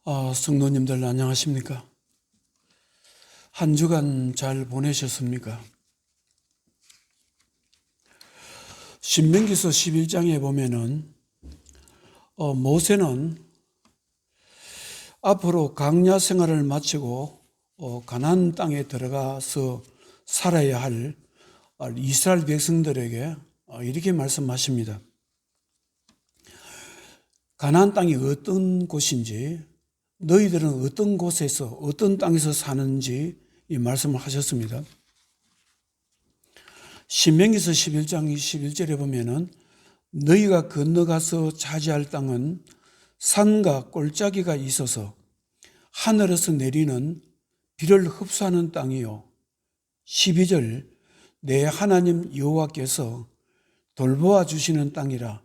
성도님들 안녕하십니까? 한 주간 잘 보내셨습니까? 신명기서 11장에 보면은 모세는 앞으로 광야 생활을 마치고 가나안 땅에 들어가서 살아야 할 이스라엘 백성들에게 이렇게 말씀하십니다. 가나안 땅이 어떤 곳인지, 너희들은 어떤 곳에서 어떤 땅에서 사는지 이 말씀을 하셨습니다. 신명기서 11장 21절에 보면은 너희가 건너가서 차지할 땅은 산과 골짜기가 있어서 하늘에서 내리는 비를 흡수하는 땅이요. 12절 내 하나님 여호와께서 돌보아 주시는 땅이라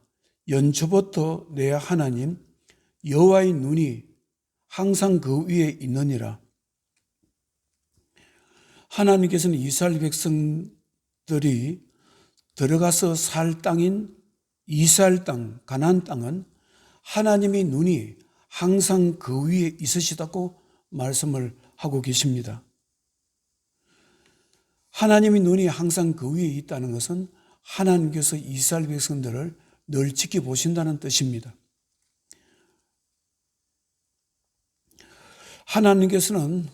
연초부터 내 하나님 여호와의 눈이 항상 그 위에 있느니라. 하나님께서는 이스라엘 백성들이 들어가서 살 땅인 이스라엘 땅, 가나안 땅은 하나님의 눈이 항상 그 위에 있으시다고 말씀을 하고 계십니다. 하나님의 눈이 항상 그 위에 있다는 것은 하나님께서 이스라엘 백성들을 늘 지켜보신다는 뜻입니다. 하나님께서는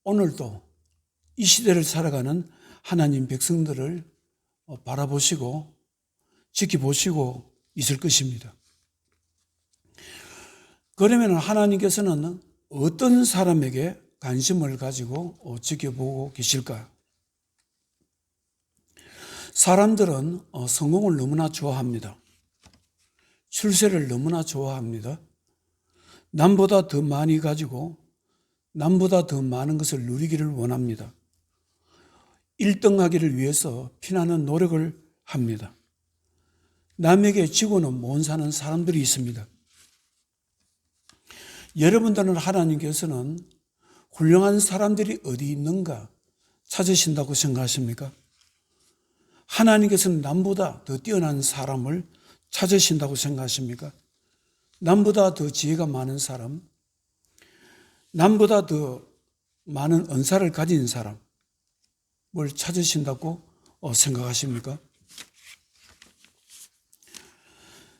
오늘도 이 시대를 살아가는 하나님 백성들을 바라보시고 지켜보시고 있을 것입니다. 그러면 하나님께서는 어떤 사람에게 관심을 가지고 지켜보고 계실까? 사람들은 성공을 너무나 좋아합니다. 출세를 너무나 좋아합니다. 남보다 더 많이 가지고 남보다 더 많은 것을 누리기를 원합니다. 1등하기를 위해서 피나는 노력을 합니다. 남에게 지고는 못 사는 사람들이 있습니다. 여러분들은 하나님께서는 훌륭한 사람들이 어디 있는가 찾으신다고 생각하십니까? 하나님께서는 남보다 더 뛰어난 사람을 찾으신다고 생각하십니까? 남보다 더 지혜가 많은 사람, 남보다 더 많은 은사를 가진 사람을 찾으신다고 생각하십니까?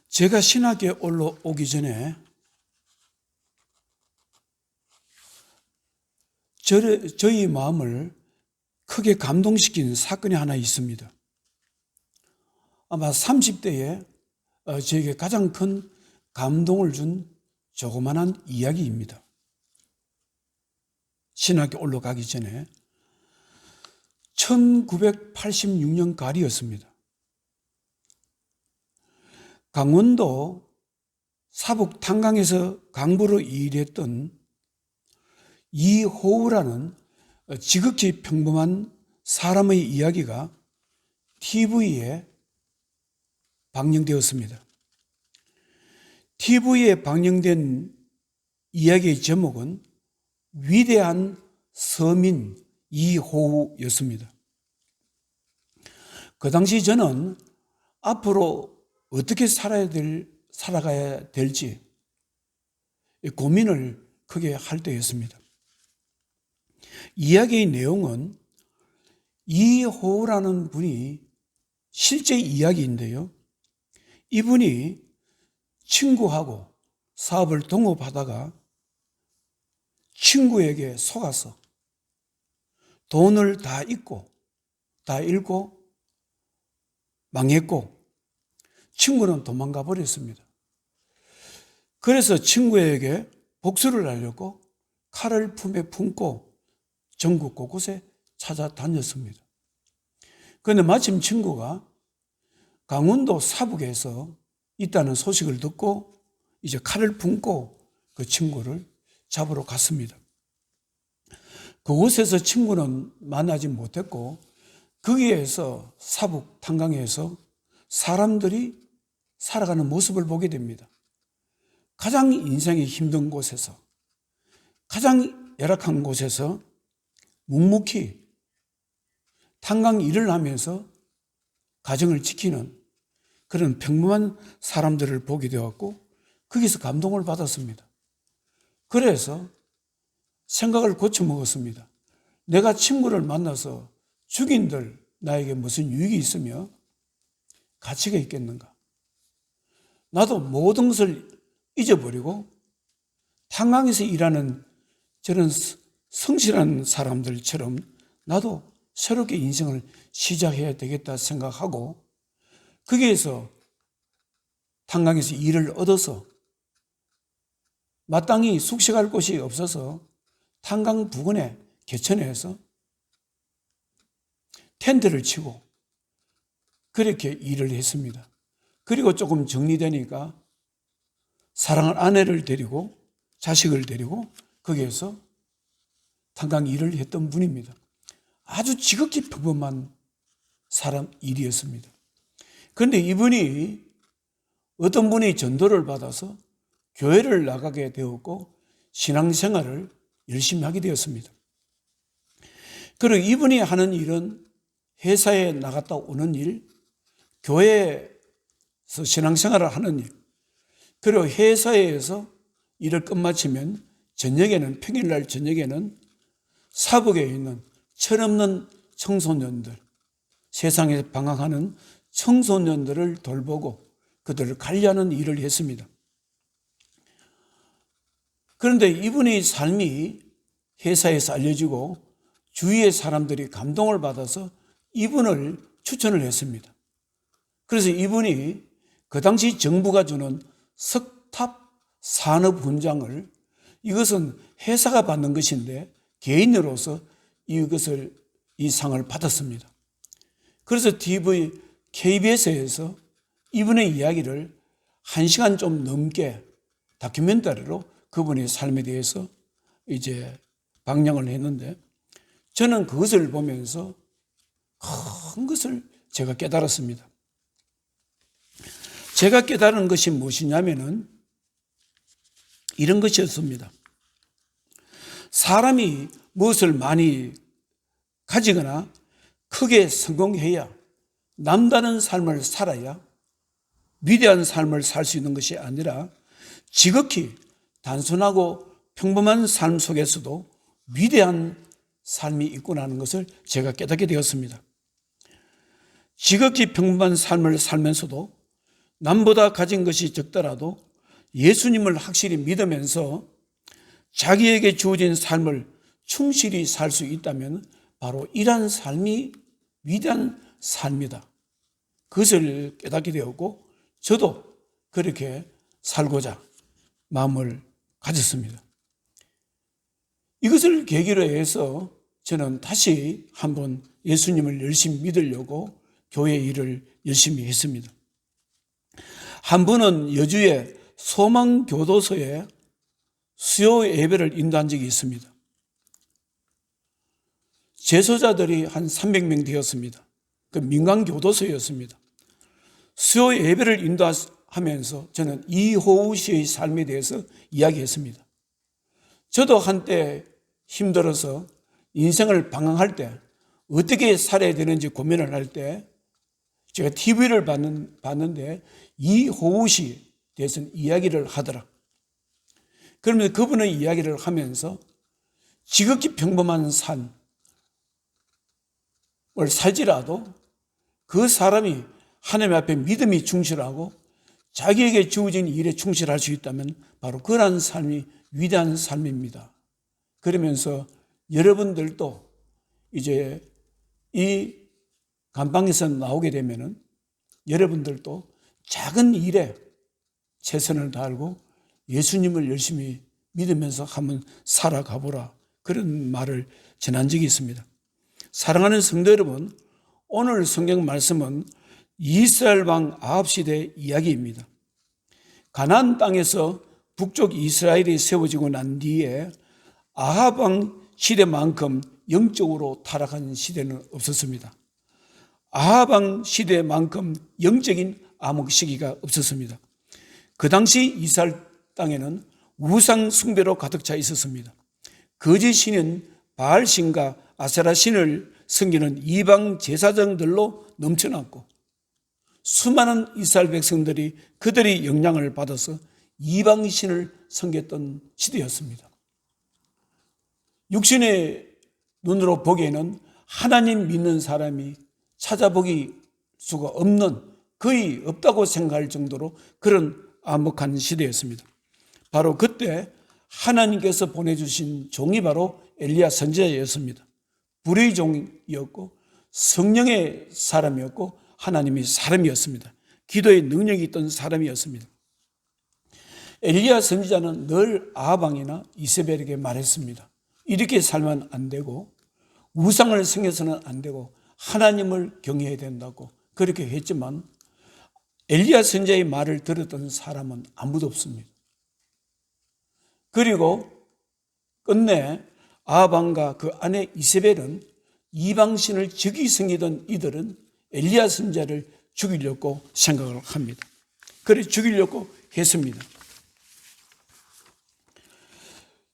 제가 신학에 올라오기 전에 저희 마음을 크게 감동시킨 사건이 하나 있습니다. 아마 30대에 저에게 가장 큰 감동을 준 조그만한 이야기입니다. 신학에 올라가기 전에 1986년 가을이었습니다. 강원도 사북 탄강에서 강부로 일했던 이호우라는 지극히 평범한 사람의 이야기가 TV에 방영되었습니다. TV에 방영된 이야기의 제목은 위대한 서민 이호우였습니다. 그 당시 저는 앞으로 어떻게 살아가야 될지 고민을 크게 할 때였습니다. 이야기의 내용은 이호우라는 분이 실제 이야기인데요. 이분이 친구하고 사업을 동업하다가 친구에게 속아서 돈을 다 잃고 망했고 친구는 도망가 버렸습니다. 그래서 친구에게 복수를 하려고 칼을 품에 품고 전국 곳곳에 찾아다녔습니다. 그런데 마침 친구가 강원도 사북에서 있다는 소식을 듣고 이제 칼을 품고 그 친구를 잡으러 갔습니다. 그곳에서 친구는 만나지 못했고 거기에서 사북 탄강에서 사람들이 살아가는 모습을 보게 됩니다. 가장 인생이 힘든 곳에서 가장 열악한 곳에서 묵묵히 탄광 일을 하면서 가정을 지키는 그런 평범한 사람들을 보게 되었고 거기서 감동을 받았습니다. 그래서 생각을 고쳐먹었습니다. 내가 친구를 만나서 죽인들 나에게 무슨 유익이 있으며 가치가 있겠는가? 나도 모든 것을 잊어버리고 탄광에서 일하는 저런 성실한 사람들처럼 나도 새롭게 인생을 시작해야 되겠다 생각하고 거기에서 탄광에서 일을 얻어서 마땅히 숙식할 곳이 없어서 탄광 부근에 개천에서 텐트를 치고 그렇게 일을 했습니다. 그리고 조금 정리되니까 사랑하는 아내를 데리고 자식을 데리고 거기에서 탄광 일을 했던 분입니다. 아주 지극히 평범한 사람 일이었습니다. 그런데 이분이 어떤 분이 전도를 받아서 교회를 나가게 되었고 신앙생활을 열심히 하게 되었습니다. 그리고 이분이 하는 일은 회사에 나갔다 오는 일, 교회에서 신앙생활을 하는 일, 그리고 회사에서 일을 끝마치면 저녁에는, 평일날 저녁에는 사북에 있는 철없는 청소년들, 세상에 방황하는 청소년들을 돌보고 그들을 관리하는 일을 했습니다. 그런데 이분의 삶이 회사에서 알려지고 주위의 사람들이 감동을 받아서 이분을 추천을 했습니다. 그래서 이분이 그 당시 정부가 주는 석탑 산업훈장을, 이것은 회사가 받는 것인데 개인으로서 이 상을 받았습니다. 그래서 TV, KBS에서 이분의 이야기를 1시간 좀 넘게 다큐멘터리로 그분의 삶에 대해서 이제 방영을 했는데 저는 그것을 보면서 큰 것을 제가 깨달았습니다. 제가 깨달은 것이 무엇이냐면은 이런 것이었습니다. 사람이 무엇을 많이 가지거나 크게 성공해야 남다른 삶을 살아야 위대한 삶을 살 수 있는 것이 아니라 지극히 단순하고 평범한 삶 속에서도 위대한 삶이 있구나 하는 것을 제가 깨닫게 되었습니다. 지극히 평범한 삶을 살면서도 남보다 가진 것이 적더라도 예수님을 확실히 믿으면서 자기에게 주어진 삶을 충실히 살 수 있다면 바로 이러한 삶이 위대한 삶이다. 그것을 깨닫게 되었고 저도 그렇게 살고자 마음을 가졌습니다. 이것을 계기로 해서 저는 다시 한번 예수님을 열심히 믿으려고 교회 일을 열심히 했습니다. 한 번은 여주의 소망교도소에 수요 예배를 인도한 적이 있습니다. 재소자들이 한 300명 되었습니다. 그 민간교도소였습니다. 수요 예배를 인도하면서 저는 이호우 씨의 삶에 대해서 이야기했습니다. 저도 한때 힘들어서 인생을 방황할 때 어떻게 살아야 되는지 고민을 할 때 제가 TV를 봤는데 이호우 씨에 대해서는 이야기를 하더라. 그러면 그분의 이야기를 하면서 지극히 평범한 삶을 살지라도 그 사람이 하나님 앞에 믿음이 충실하고 자기에게 주어진 일에 충실할 수 있다면 바로 그러한 삶이 위대한 삶입니다. 그러면서 여러분들도 이제 이 감방에서 나오게 되면은 여러분들도 작은 일에 최선을 다하고 예수님을 열심히 믿으면서 한번 살아가 보라. 그런 말을 전한 적이 있습니다. 사랑하는 성도 여러분, 오늘 성경 말씀은 이스라엘 왕 아합 시대 이야기입니다. 가나안 땅에서 북쪽 이스라엘이 세워지고 난 뒤에 아합 왕 시대만큼 영적으로 타락한 시대는 없었습니다. 아합 왕 시대만큼 영적인 암흑 시기가 없었습니다. 그 당시 이스라엘 땅에는 우상 숭배로 가득 차 있었습니다. 거짓 신인 바알 신과 아세라 신을 섬기는 이방 제사장들로 넘쳐났고 수많은 이스라엘 백성들이 그들의 영향을 받아서 이방 신을 섬겼던 시대였습니다. 육신의 눈으로 보기에는 하나님 믿는 사람이 찾아보기 수가 없는, 거의 없다고 생각할 정도로 그런 암흑한 시대였습니다. 바로 그때 하나님께서 보내주신 종이 바로 엘리야 선지자였습니다. 불의 종이었고 성령의 사람이었고 하나님의 사람이었습니다. 기도의 능력이 있던 사람이었습니다. 엘리야 선지자는 늘 아합왕이나 이세벨에게 말했습니다. 이렇게 살면 안 되고 우상을 섬겨서는 안 되고 하나님을 경외해야 된다고 그렇게 했지만 엘리야 선지자의 말을 들었던 사람은 아무도 없습니다. 그리고 끝내 아합왕과 그 아내 이세벨은 이방신을 즉위 섬기던 이들은 엘리야 선지자를 죽이려고 생각을 합니다. 그래 죽이려고 했습니다.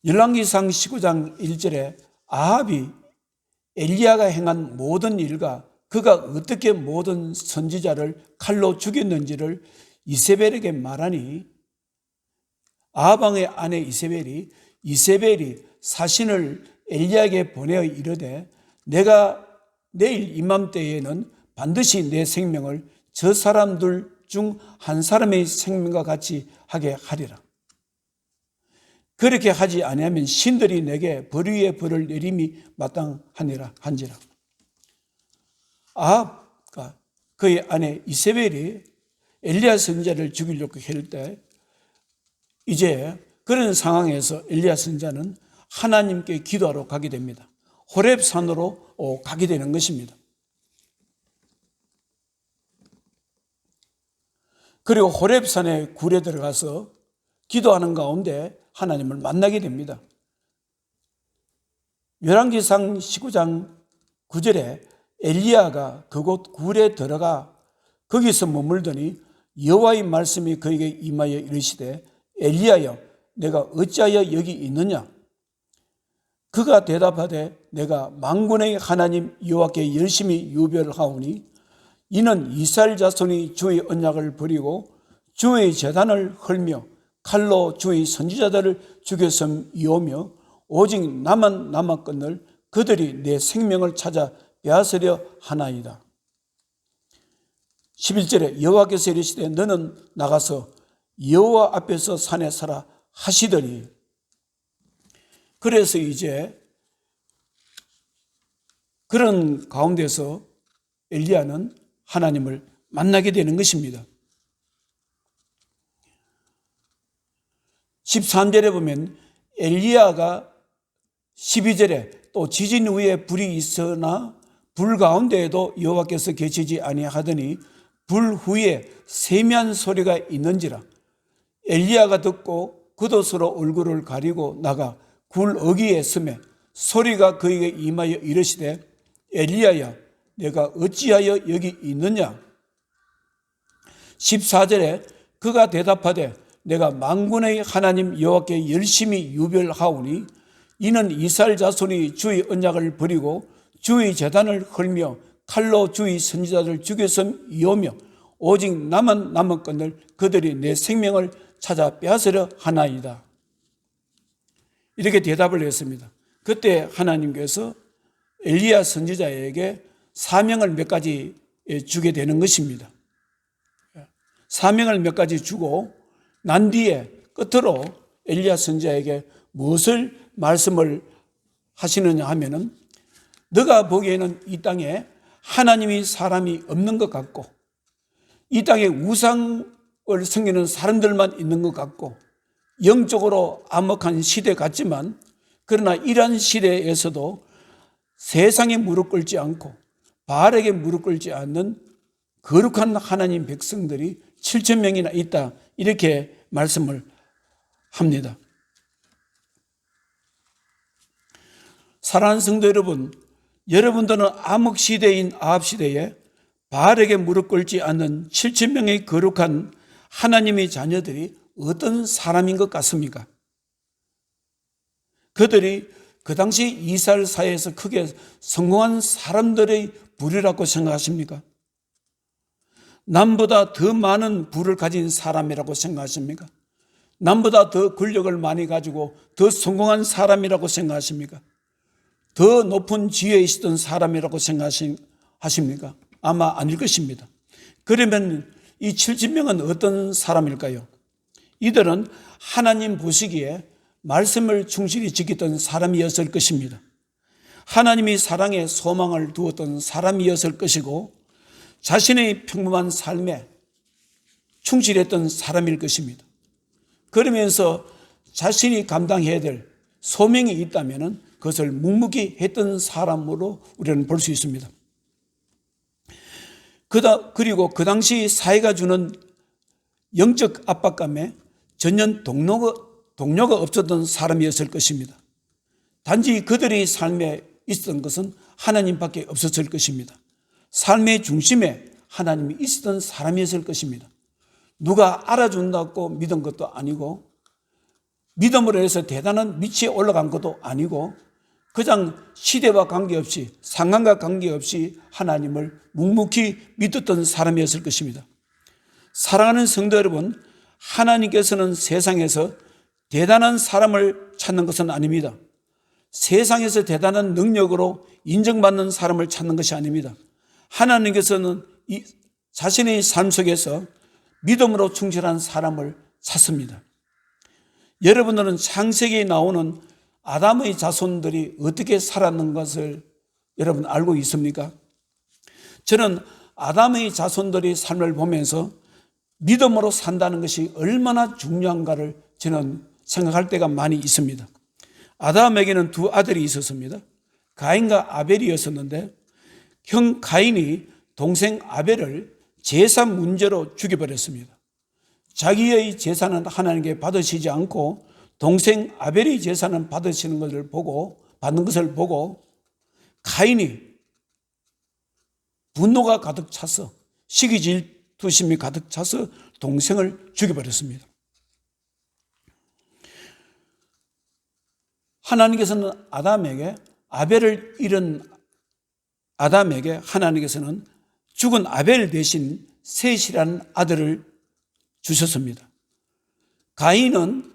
열왕기상 19장 1절에 아합이 엘리야가 행한 모든 일과 그가 어떻게 모든 선지자를 칼로 죽였는지를 이세벨에게 말하니 아합왕의 아내 이세벨이 사신을 엘리야에게 보내어 이르되 내가 내일 이맘때에는 반드시 내 생명을 저 사람들 중 한 사람의 생명과 같이 하게 하리라. 그렇게 하지 아니하면 신들이 내게 벌 위에 벌을 내림이 마땅하니라 한지라. 아합과 그의 아내 이세벨이 엘리야 선지자를 죽이려고 할 때 이제 그런 상황에서 엘리야 선지자는 하나님께 기도하러 가게 됩니다. 호렙산으로 가게 되는 것입니다. 그리고 호렙산의 굴에 들어가서 기도하는 가운데 하나님을 만나게 됩니다. 열왕기상 19장 9절에 엘리야가 그곳 굴에 들어가 거기서 머물더니 여호와의 말씀이 그에게 임하여 이르시되 엘리야여 내가 어찌하여 여기 있느냐? 그가 대답하되 내가 만군의 하나님 여호와께 열심히 유별하오니 이는 이스라엘 자손이 주의 언약을 버리고 주의 제단을 헐며 칼로 주의 선지자들을 죽였음이오며 오직 나만 남았거늘 그들이 내 생명을 찾아 빼앗으려 하나이다. 11절에 여호와께서 이르시되 너는 나가서 여호와 앞에서 산에 서라 하시더니 그래서 이제 그런 가운데서 엘리야는 하나님을 만나게 되는 것입니다. 13절에 보면 엘리야가 12절에 또 지진 후에 불이 있으나 불 가운데에도 여호와께서 계시지 아니하더니 불 후에 세미한 소리가 있는지라. 엘리야가 듣고 겉옷으로 얼굴을 가리고 나가 굴 어귀에 서매 소리가 그에게 임하여 이르시되 엘리야야 내가 어찌하여 여기 있느냐? 14절에 그가 대답하되 내가 만군의 하나님 여호와께 열심히 유별하오니 이는 이스라엘 자손이 주의 언약을 버리고 주의 제단을 헐며 칼로 주의 선지자를 죽였음이오며 오직 나만 남았거늘 그들이 내 생명을 찾아 빼앗으려 하나이다. 이렇게 대답을 했습니다. 그때 하나님께서 엘리야 선지자에게 사명을 몇 가지 주게 되는 것입니다. 사명을 몇 가지 주고 난 뒤에 끝으로 엘리야 선지자에게 무엇을 말씀을 하시느냐 하면은 너가 보기에는 이 땅에 하나님이 사람이 없는 것 같고 이 땅에 우상을 섬기는 사람들만 있는 것 같고 영적으로 암흑한 시대 같지만 그러나 이러한 시대에서도 세상에 무릎 꿇지 않고 바알에게 무릎 꿇지 않는 거룩한 하나님 백성들이 7,000명이나 있다 이렇게 말씀을 합니다. 사랑하는 성도 여러분, 여러분들은 암흑 시대인 아합 시대에 바알에게 무릎 꿇지 않는 7,000명의 거룩한 하나님의 자녀들이 어떤 사람인 것 같습니까? 그들이 그 당시 이스라엘 사회에서 크게 성공한 사람들의 부류라고 생각하십니까? 남보다 더 많은 부를 가진 사람이라고 생각하십니까? 남보다 더 권력을 많이 가지고 더 성공한 사람이라고 생각하십니까? 더 높은 지위에 있었던 사람이라고 생각하십니까? 아마 아닐 것입니다. 그러면 이 70명은 어떤 사람일까요? 이들은 하나님 보시기에 말씀을 충실히 지켰던 사람이었을 것입니다. 하나님이 사랑에 소망을 두었던 사람이었을 것이고 자신의 평범한 삶에 충실했던 사람일 것입니다. 그러면서 자신이 감당해야 될 소명이 있다면 그것을 묵묵히 했던 사람으로 우리는 볼 수 있습니다. 그리고 그 당시 사회가 주는 영적 압박감에 전혀 동료가 없었던 사람이었을 것입니다. 단지 그들의 삶에 있었던 것은 하나님밖에 없었을 것입니다. 삶의 중심에 하나님이 있었던 사람이었을 것입니다. 누가 알아준다고 믿은 것도 아니고 믿음으로 해서 대단한 위치에 올라간 것도 아니고 그냥 시대와 관계없이 상황과 관계없이 하나님을 묵묵히 믿었던 사람이었을 것입니다. 사랑하는 성도 여러분, 하나님께서는 세상에서 대단한 사람을 찾는 것은 아닙니다. 세상에서 대단한 능력으로 인정받는 사람을 찾는 것이 아닙니다. 하나님께서는 자신의 삶 속에서 믿음으로 충실한 사람을 찾습니다. 여러분들은 창세기에 나오는 아담의 자손들이 어떻게 살았는 것을 여러분 알고 있습니까? 저는 아담의 자손들의 삶을 보면서 믿음으로 산다는 것이 얼마나 중요한가를 저는 생각할 때가 많이 있습니다. 아담에게는 두 아들이 있었습니다. 가인과 아벨이었었는데 형 가인이 동생 아벨을 제사 문제로 죽여버렸습니다. 자기의 제사는 하나님께 받으시지 않고 동생 아벨의 제사는 받는 것을 보고 가인이 분노가 가득 차서 시기 질투심이 가득 차서 동생을 죽여버렸습니다. 하나님께서는 아벨을 잃은 아담에게 하나님께서는 죽은 아벨 대신 셋이라는 아들을 주셨습니다. 가인은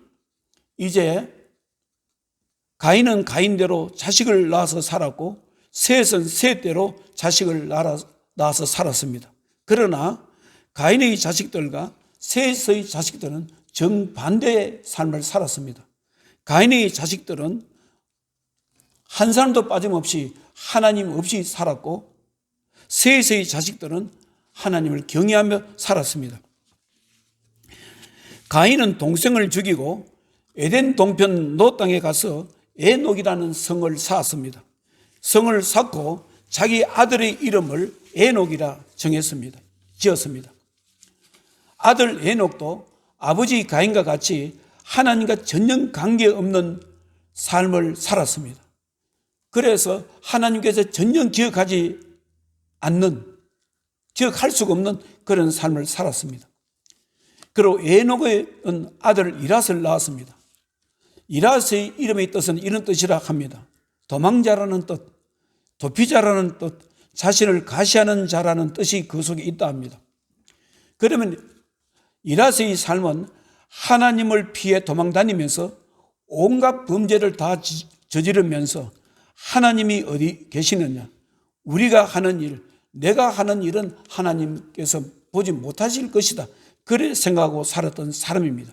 가인대로 자식을 낳아서 살았고 셋은 셋대로 자식을 낳아서 살았습니다. 그러나 가인의 자식들과 셋의 자식들은 정반대의 삶을 살았습니다. 가인의 자식들은 한 사람도 빠짐없이 하나님 없이 살았고 셋의 자식들은 하나님을 경외하며 살았습니다. 가인은 동생을 죽이고 에덴 동편 노 땅에 가서 에녹이라는 성을 쌓았습니다. 성을 쌓고 자기 아들의 이름을 에녹이라 지었습니다. 아들 에녹도 아버지 가인과 같이 하나님과 전혀 관계없는 삶을 살았습니다. 그래서 하나님께서 전혀 기억할 수가 없는 그런 삶을 살았습니다. 그리고 에녹은 아들 이랏을 낳았습니다. 이랏의 이름의 뜻은 이런 뜻이라 합니다. 도망자라는 뜻, 도피자라는 뜻, 자신을 가시하는 자라는 뜻이 그 속에 있다 합니다. 그러면 이랏의 삶은 하나님을 피해 도망다니면서 온갖 범죄를 다 저지르면서 하나님이 어디 계시느냐, 우리가 하는 일, 내가 하는 일은 하나님께서 보지 못하실 것이다, 그래 생각하고 살았던 사람입니다.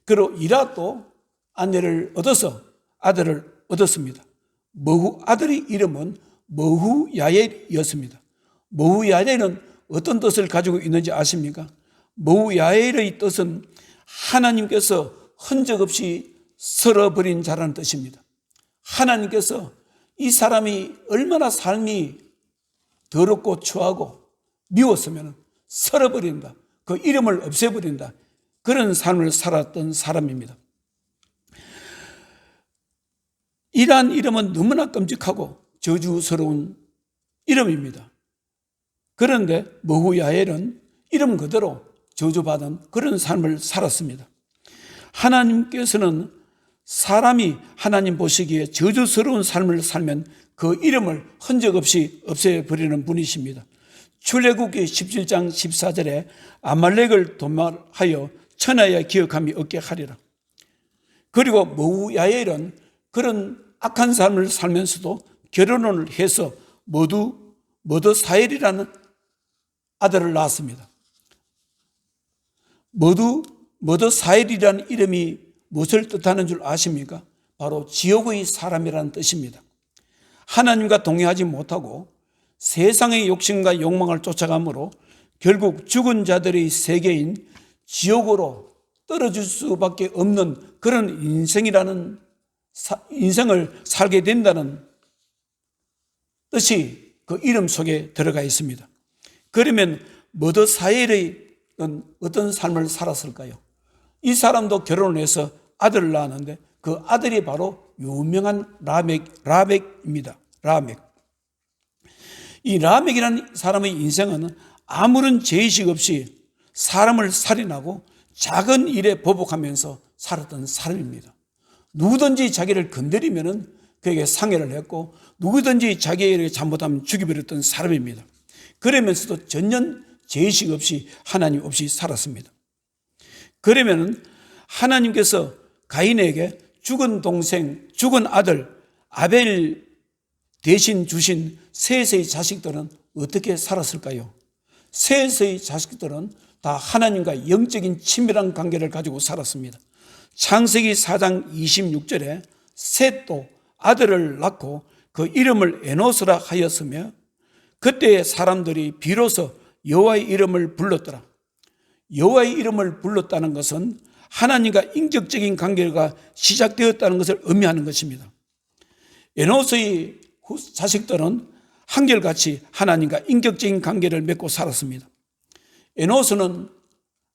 그리고 이랏도 아내를 얻어서 아들을 얻었습니다. 아들의 이름은 머후야엘이었습니다. 머후야엘은 어떤 뜻을 가지고 있는지 아십니까? 머후야엘의 뜻은 하나님께서 흔적 없이 썰어버린 자라는 뜻입니다. 하나님께서 이 사람이 얼마나 삶이 더럽고 추하고 미웠으면 썰어버린다, 그 이름을 없애버린다, 그런 삶을 살았던 사람입니다. 이러한 이름은 너무나 끔찍하고 저주스러운 이름입니다. 그런데 머후야엘은 이름 그대로 저주받은 그런 삶을 살았습니다. 하나님께서는 사람이 하나님 보시기에 저주스러운 삶을 살면 그 이름을 흔적 없이 없애버리는 분이십니다. 출애굽기 17장 14절에 아말렉을 도말하여 천하에 기억함이 없게 하리라. 그리고 머후야엘은 그런 악한 삶을 살면서도 결혼을 해서 머드사엘이라는 아들을 낳았습니다. 머드사엘이라는 이름이 무엇을 뜻하는 줄 아십니까? 바로 지옥의 사람이라는 뜻입니다. 하나님과 동의하지 못하고 세상의 욕심과 욕망을 쫓아가므로 결국 죽은 자들의 세계인 지옥으로 떨어질 수밖에 없는 그런 인생을 살게 된다는 뜻이 그 이름 속에 들어가 있습니다. 그러면 머드사엘은 어떤 삶을 살았을까요? 이 사람도 결혼을 해서 아들을 낳았는데 그 아들이 바로 유명한 라멕입니다. 라멕. 이 라멕이라는 사람의 인생은 아무런 죄의식 없이 사람을 살인하고 작은 일에 보복하면서 살았던 사람입니다. 누구든지 자기를 건드리면 그에게 상해를 했고 누구든지 자기에게 잘못하면 죽여버렸던 사람입니다. 그러면서도 전혀 죄의식 없이 하나님 없이 살았습니다. 그러면 하나님께서 가인에게 죽은 동생, 죽은 아들 아벨 대신 주신 셋의 자식들은 어떻게 살았을까요? 셋의 자식들은 다 하나님과 영적인 친밀한 관계를 가지고 살았습니다. 창세기 4장 26절에 셋도 아들을 낳고 그 이름을 에노스라 하였으며 그때의 사람들이 비로소 여호와의 이름을 불렀더라. 여호와의 이름을 불렀다는 것은 하나님과 인격적인 관계가 시작되었다는 것을 의미하는 것입니다. 에노스의 자식들은 한결같이 하나님과 인격적인 관계를 맺고 살았습니다. 에노스는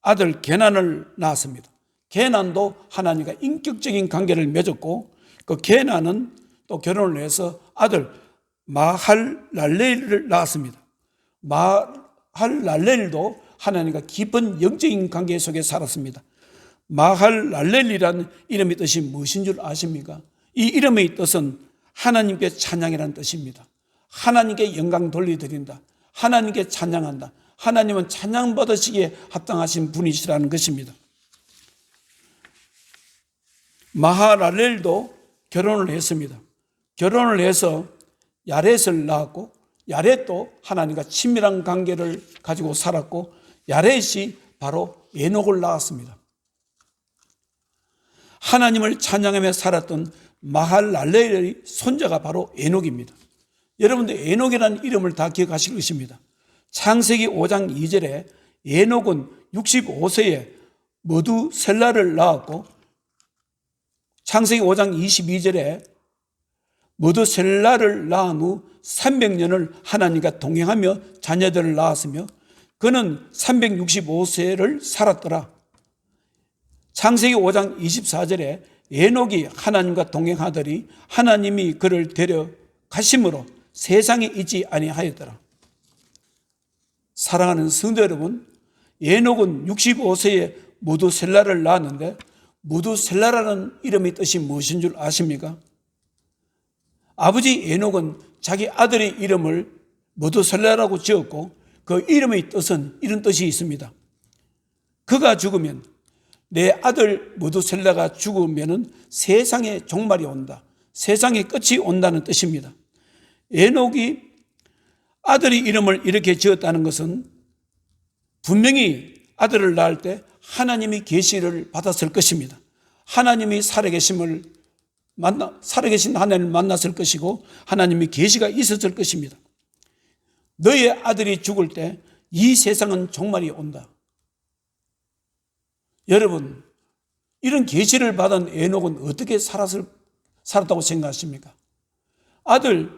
아들 게난을 낳았습니다. 게난도 하나님과 인격적인 관계를 맺었고 그 게난은 또 결혼을 해서 아들 마할랄렐을 낳았습니다. 마할랄렐도 하나님과 깊은 영적인 관계 속에 살았습니다. 마할랄렐이라는 이름의 뜻이 무엇인 줄 아십니까? 이 이름의 뜻은 하나님께 찬양이라는 뜻입니다. 하나님께 영광 돌려드린다. 하나님께 찬양한다. 하나님은 찬양받으시기에 합당하신 분이시라는 것입니다. 마하랄렐도 결혼을 했습니다. 결혼을 해서 야렛을 낳았고 야렛도 하나님과 친밀한 관계를 가지고 살았고 야렛이 바로 에녹을 낳았습니다. 하나님을 찬양하며 살았던 마할랄렐의 손자가 바로 에녹입니다. 여러분들 에녹이라는 이름을 다 기억하실 것입니다. 창세기 5장 2절에 에녹은 65세에 머두셀라를 낳았고 창세기 5장 22절에 머두셀라를 낳은 후 300년을 하나님과 동행하며 자녀들을 낳았으며 그는 365세를 살았더라. 창세기 5장 24절에 에녹이 하나님과 동행하더니 하나님이 그를 데려가심으로 세상에 있지 아니하였더라. 사랑하는 성도 여러분, 에녹은 65세에 무두셀라를 낳았는데 무두셀라라는 이름의 뜻이 무엇인 줄 아십니까? 아버지 에녹은 자기 아들의 이름을 무두셀라라고 지었고 그 이름의 뜻은 이런 뜻이 있습니다. 그가 죽으면 내 아들 무두셀라가 죽으면 세상에 종말이 온다. 세상에 끝이 온다는 뜻입니다. 에녹이 아들의 이름을 이렇게 지었다는 것은 분명히 아들을 낳을 때 하나님이 계시를 받았을 것입니다. 하나님이 살아계신 하나님을 만났을 것이고 하나님이 계시가 있었을 것입니다. 너의 아들이 죽을 때 이 세상은 종말이 온다. 여러분, 이런 계시를 받은 에녹은 어떻게 살았다고 생각하십니까? 아들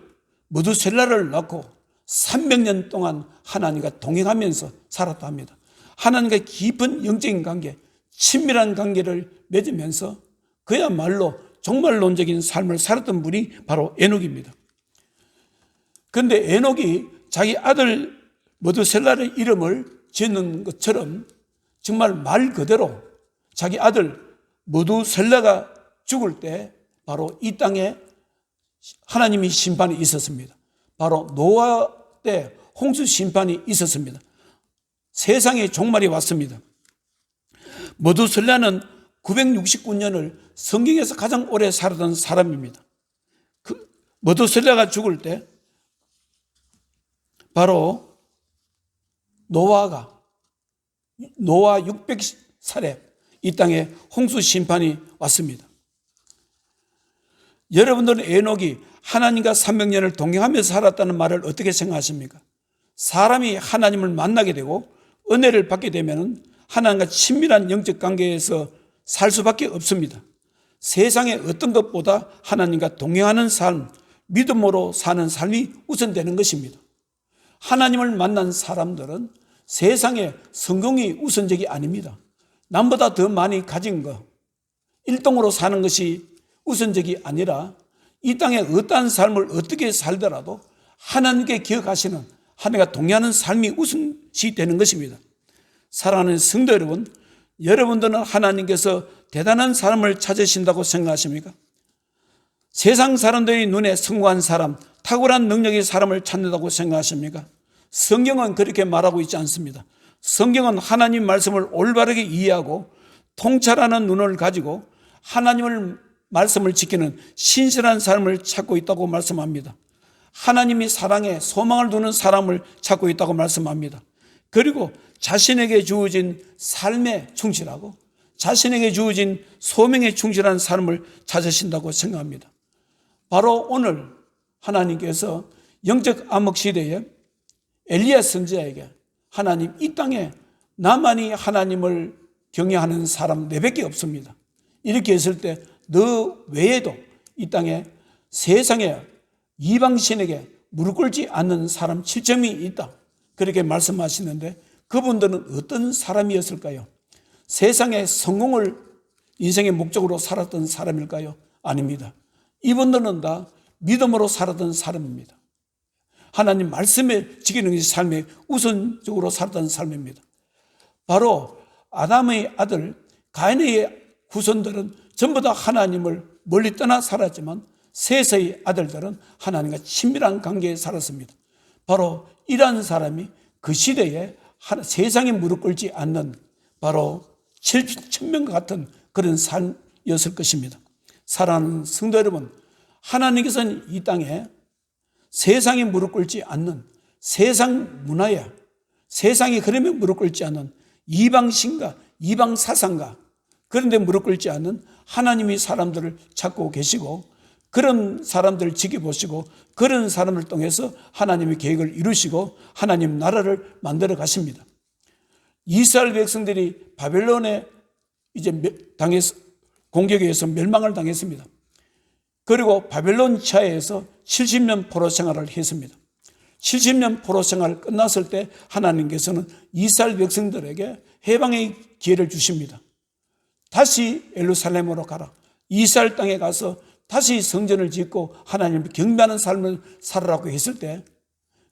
무두셀라를 낳고 300년 동안 하나님과 동행하면서 살았다 합니다. 하나님과 깊은 영적인 관계, 친밀한 관계를 맺으면서 그야말로 종말론적인 삶을 살았던 분이 바로 에녹입니다. 그런데 에녹이 자기 아들 무두셀라의 이름을 짓는 것처럼 정말 말 그대로 자기 아들 무두셀라가 죽을 때 바로 이 땅에 하나님이 심판이 있었습니다. 바로 노아 때 홍수 심판이 있었습니다. 세상에 종말이 왔습니다. 무두셀라는 969년을 성경에서 가장 오래 살았던 사람입니다. 머두살라가 죽을 때 바로 노아 600살에 이 땅에 홍수 심판이 왔습니다. 여러분들은 에녹이 하나님과 300년을 동행하면서 살았다는 말을 어떻게 생각하십니까? 사람이 하나님을 만나게 되고 은혜를 받게 되면 하나님과 친밀한 영적 관계에서 살 수밖에 없습니다. 세상의 어떤 것보다 하나님과 동행하는 삶, 믿음으로 사는 삶이 우선되는 것입니다. 하나님을 만난 사람들은 세상에 성공이 우선적이 아닙니다. 남보다 더 많이 가진 것, 일등으로 사는 것이 우선적이 아니라 이 땅에 어떠한 삶을 어떻게 살더라도 하나님께 기억하시는, 하나님과 동의하는 삶이 우선시 되는 것입니다. 사랑하는 성도 여러분, 여러분들은 하나님께서 대단한 사람을 찾으신다고 생각하십니까? 세상 사람들이 눈에 성공한 사람, 탁월한 능력의 사람을 찾는다고 생각하십니까? 성경은 그렇게 말하고 있지 않습니다. 성경은 하나님 말씀을 올바르게 이해하고 통찰하는 눈을 가지고 하나님을 말씀을 지키는 신실한 삶을 찾고 있다고 말씀합니다. 하나님이 사랑에 소망을 두는 사람을 찾고 있다고 말씀합니다. 그리고 자신에게 주어진 삶에 충실하고 자신에게 주어진 소명에 충실한 삶을 찾으신다고 생각합니다. 바로 오늘 하나님께서 영적 암흑 시대에 엘리야 선지자에게 하나님, 이 땅에 나만이 하나님을 경외하는 사람 내밖에 없습니다. 이렇게 했을 때 너 외에도 이 땅에 세상에 이방신에게 무릎 꿇지 않는 사람 7점이 있다. 그렇게 말씀하시는데 그분들은 어떤 사람이었을까요? 세상의 성공을 인생의 목적으로 살았던 사람일까요? 아닙니다. 이분들은 다 믿음으로 살았던 사람입니다. 하나님 말씀에 지키는 것이 삶의 우선적으로 살았던 삶입니다. 바로 아담의 아들 가인의 후손들은 전부 다 하나님을 멀리 떠나 살았지만 셋의 아들들은 하나님과 친밀한 관계에 살았습니다. 바로 이러한 사람이 그 시대에 세상에 무릎 꿇지 않는 바로 천명과 같은 그런 삶이었을 것입니다. 사랑하는 성도 여러분, 하나님께서는 이 땅에 세상에 무릎 꿇지 않는, 세상 문화에 세상의 흐름에 무릎 꿇지 않는 이방신과 이방 사상과 그런 데 무릎 꿇지 않는 하나님이 사람들을 찾고 계시고 그런 사람들을 지켜보시고 그런 사람을 통해서 하나님의 계획을 이루시고 하나님 나라를 만들어 가십니다. 이스라엘 백성들이 바벨론에 이제 공격에 의해서 멸망을 당했습니다. 그리고 바벨론 지하에서 70년 포로 생활을 했습니다. 70년 포로 생활 끝났을 때 하나님께서는 이스라엘 백성들에게 해방의 기회를 주십니다. 다시 예루살렘으로 가라. 이스라엘 땅에 가서 다시 성전을 짓고 하나님을 경배하는 삶을 살아라고 했을 때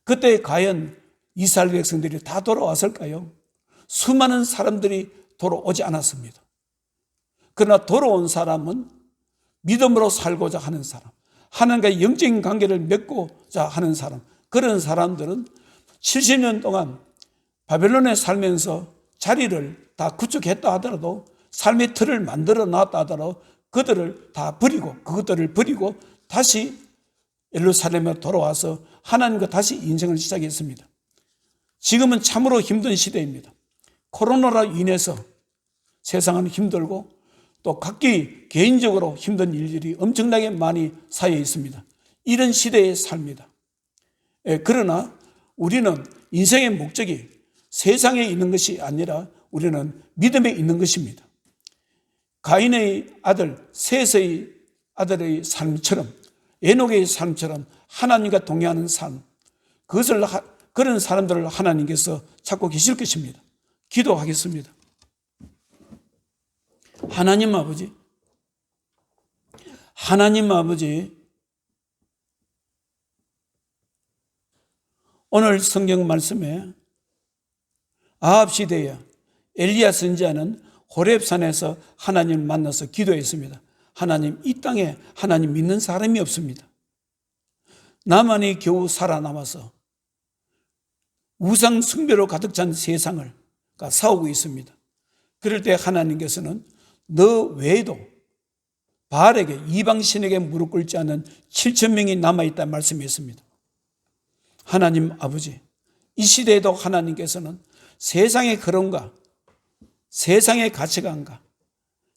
그때 과연 이스라엘 백성들이 다 돌아왔을까요? 수많은 사람들이 돌아오지 않았습니다. 그러나 돌아온 사람은 믿음으로 살고자 하는 사람, 하나님과 영적인 관계를 맺고자 하는 사람, 그런 사람들은 70년 동안 바벨론에 살면서 자리를 다 구축했다 하더라도 삶의 틀을 만들어 놨다 하더라도 그것들을 버리고 다시 예루살렘에 돌아와서 하나님과 다시 인생을 시작했습니다. 지금은 참으로 힘든 시대입니다. 코로나로 인해서 세상은 힘들고 또 각기 개인적으로 힘든 일들이 엄청나게 많이 쌓여 있습니다. 이런 시대에 삽니다. 그러나 우리는 인생의 목적이 세상에 있는 것이 아니라 우리는 믿음에 있는 것입니다. 가인의 아들 셋의 아들의 삶처럼 에녹의 삶처럼 하나님과 동행하는 삶, 그런 사람들을 하나님께서 찾고 계실 것입니다. 기도하겠습니다. 하나님 아버지, 오늘 성경 말씀에 아합 시대에 엘리야 선지자는 호렙산에서 하나님을 만나서 기도했습니다. 하나님, 이 땅에 하나님 믿는 사람이 없습니다. 나만이 겨우 살아남아서 우상 숭배로 가득 찬 세상을 싸우고 있습니다. 그럴 때 하나님께서는 너 외에도 바알에게 이방 신에게 무릎 꿇지 않는 7천 명이 남아있다는 말씀이었습니다. 하나님 아버지, 이 시대에도 하나님께서는 세상의 흐름과 세상의 가치관과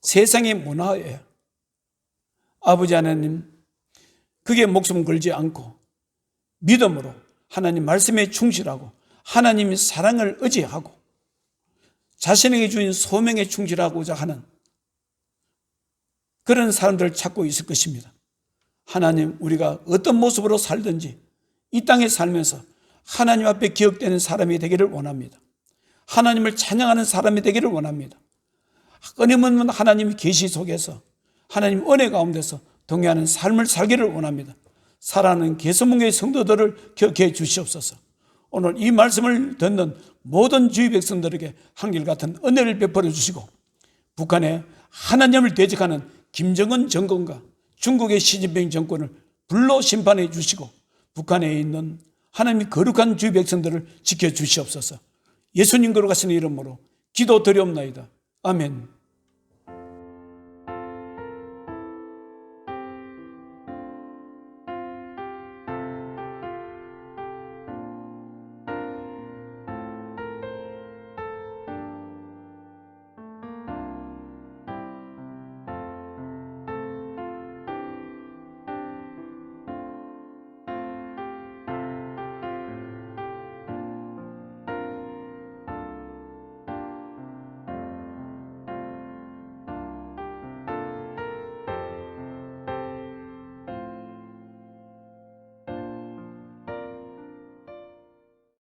세상의 문화에 아버지 하나님 그게 목숨 걸지 않고 믿음으로 하나님 말씀에 충실하고 하나님의 사랑을 의지하고 자신에게 주신 소명에 충실하고자 하는 그런 사람들을 찾고 있을 것입니다. 하나님, 우리가 어떤 모습으로 살든지 이 땅에 살면서 하나님 앞에 기억되는 사람이 되기를 원합니다. 하나님을 찬양하는 사람이 되기를 원합니다. 끊임없는 하나님의 계시 속에서 하나님 은혜 가운데서 동행하는 삶을 살기를 원합니다. 사랑하는 개성문교의 성도들을 기억해 주시옵소서. 오늘 이 말씀을 듣는 모든 주의 백성들에게 한결같은 은혜를 베풀어 주시고 북한에 하나님을 대적하는 김정은 정권과 중국의 시진핑 정권을 불로 심판해 주시고 북한에 있는 하나님의 거룩한 주의 백성들을 지켜 주시옵소서. 예수님 거룩하신 이름으로 기도드리옵나이다. 아멘.